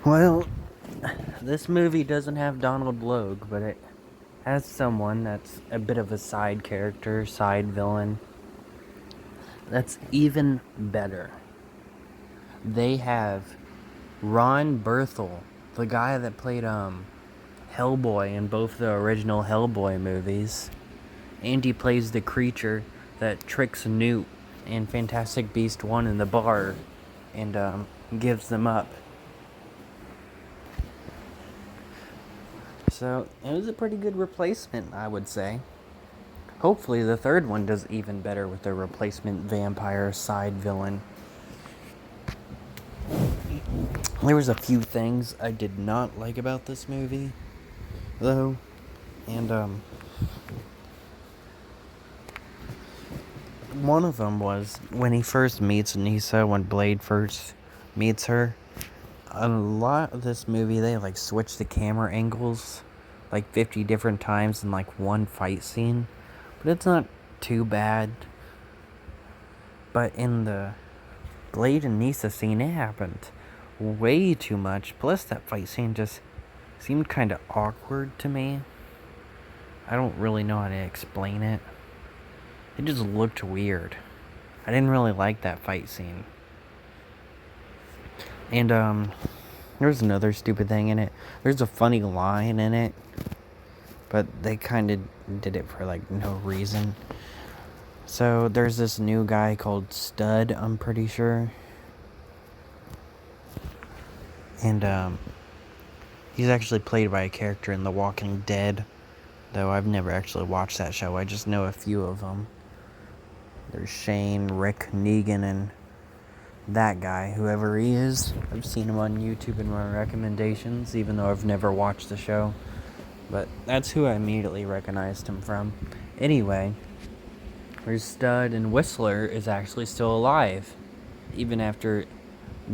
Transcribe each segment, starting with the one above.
Well, this movie doesn't have Donald Logue, but it has someone that's a bit of a side character, side villain. That's even better. They have Ron Berthel, the guy that played Hellboy in both the original Hellboy movies, and he plays the creature that tricks Newt and Fantastic Beast 1 in the bar and gives them up. So it was a pretty good replacement, I would say. Hopefully the third one does even better with the replacement vampire side villain. There was a few things I did not like about this movie, though, and one of them was when he first meets Nisa, when Blade first meets her. A lot of this movie, they like switch the camera angles like 50 different times in like one fight scene, but it's not too bad. But in the Blade and Nisa scene, it happened way too much. Plus, that fight scene just seemed kind of awkward to me. I don't really know how to explain it. It just looked weird. I didn't really like that fight scene. And, there's another stupid thing in it. There's a funny line in it, but they kind of did it for, like, no reason. So, there's this new guy called Stud, I'm pretty sure. And, he's actually played by a character in The Walking Dead, though I've never actually watched that show. I just know a few of them. There's Shane, Rick, Negan, and that guy, whoever he is. I've seen him on YouTube in my recommendations, even though I've never watched the show. But that's who I immediately recognized him from. Anyway, there's Stud, and Whistler is actually still alive, even after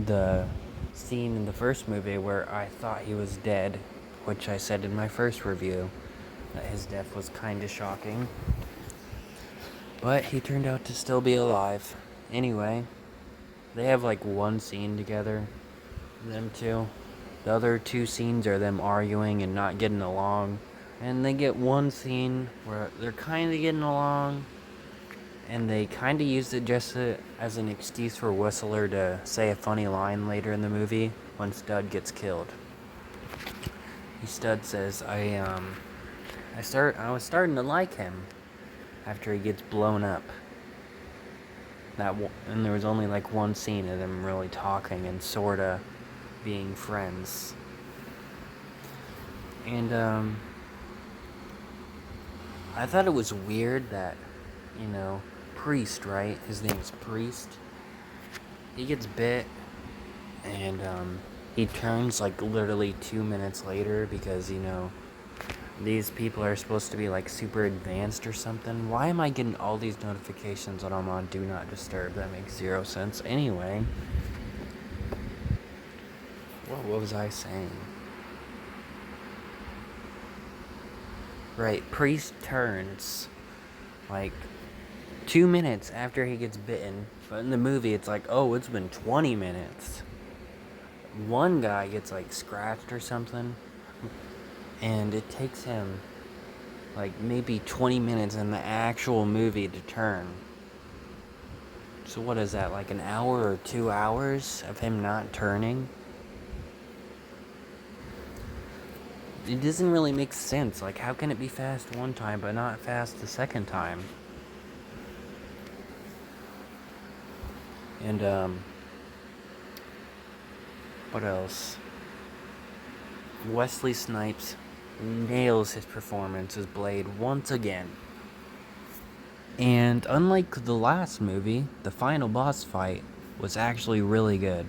the scene in the first movie where I thought he was dead, which I said in my first review that his death was kind of shocking. But he turned out to still be alive. Anyway, they have like one scene together, them two. The other two scenes are them arguing and not getting along. And they get one scene where they're kind of getting along, and they kind of used it just as an excuse for Whistler to say a funny line later in the movie when Stud gets killed. Stud says, I was starting to like him after he gets blown up. And there was only like one scene of them really talking and sorta being friends. And I thought it was weird that, Priest, right? His name's Priest. He gets bit, and he turns like literally 2 minutes later because, these people are supposed to be like super advanced or something. Why am I getting all these notifications when I'm on Do Not Disturb? That makes zero sense. Anyway, what was I saying? Right, Priest turns like 2 minutes after he gets bitten, but in the movie it's like, oh, it's been 20 minutes. One guy gets like scratched or something, and it takes him like maybe 20 minutes in the actual movie to turn. So what is that, like an hour or 2 hours of him not turning? It doesn't really make sense. Like, how can it be fast one time but not fast the second time? And what else? Wesley Snipes nails his performance as Blade once again. And unlike the last movie, the final boss fight was actually really good.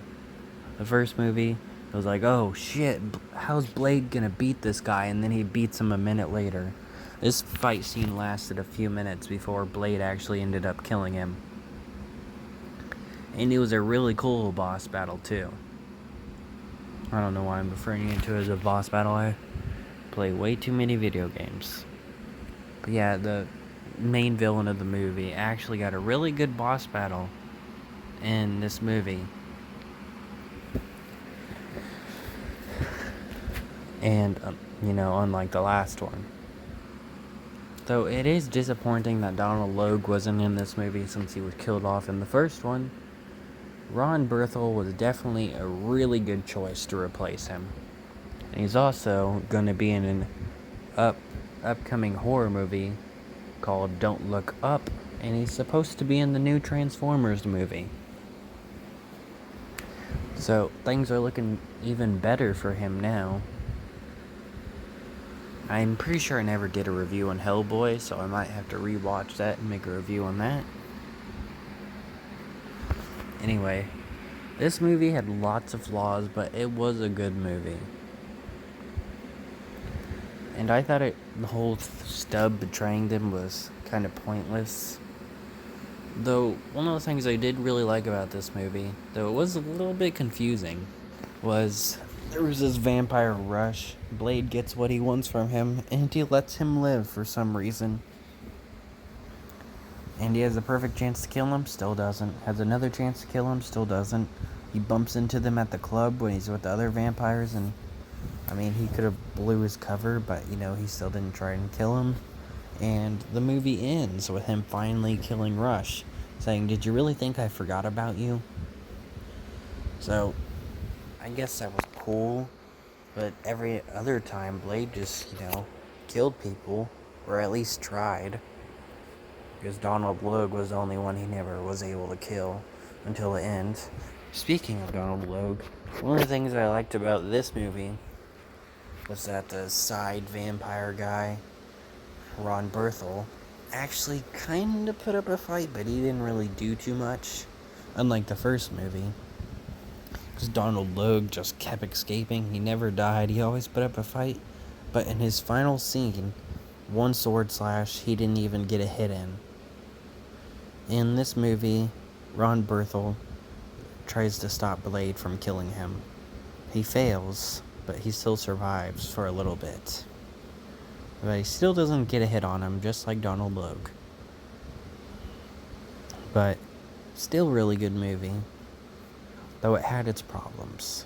The first movie, it was like, oh shit, how's Blade gonna beat this guy? And then he beats him a minute later. This fight scene lasted a few minutes before Blade actually ended up killing him. And it was a really cool boss battle too. I don't know why I'm referring to it as a boss battle. I play way too many video games. But yeah, the main villain of the movie actually got a really good boss battle in this movie. And, unlike the last one. Though it is disappointing that Donald Logue wasn't in this movie since he was killed off in the first one. Ron Berthel was definitely a really good choice to replace him. And he's also going to be in an upcoming horror movie called Don't Look Up, and he's supposed to be in the new Transformers movie. So things are looking even better for him now. I'm pretty sure I never did a review on Hellboy, so I might have to rewatch that and make a review on that. Anyway, this movie had lots of flaws, but it was a good movie. And I thought the whole Stub betraying them was kind of pointless. Though, one of the things I did really like about this movie, though it was a little bit confusing, was there was this vampire rush. Blade gets what he wants from him, and he lets him live for some reason. And he has a perfect chance to kill him, still doesn't. Has another chance to kill him, still doesn't. He bumps into them at the club when he's with the other vampires, and he could have blew his cover, but, he still didn't try and kill him. And the movie ends with him finally killing Rush, saying, "Did you really think I forgot about you?" So, I guess that was cool, but every other time, Blade just, killed people, or at least tried. Because Donald Logue was the only one he never was able to kill until the end. Speaking of Donald Logue, one of the things I liked about this movie was that the side vampire guy, Ron Berthel, actually kind of put up a fight, but he didn't really do too much, unlike the first movie. Because Donald Logue just kept escaping. He never died. He always put up a fight. But in his final scene, one sword slash, he didn't even get a hit in. In this movie, Ron Berthel tries to stop Blade from killing him. He fails, but he still survives for a little bit. But he still doesn't get a hit on him, just like Donald Logue. But still really good movie, though it had its problems.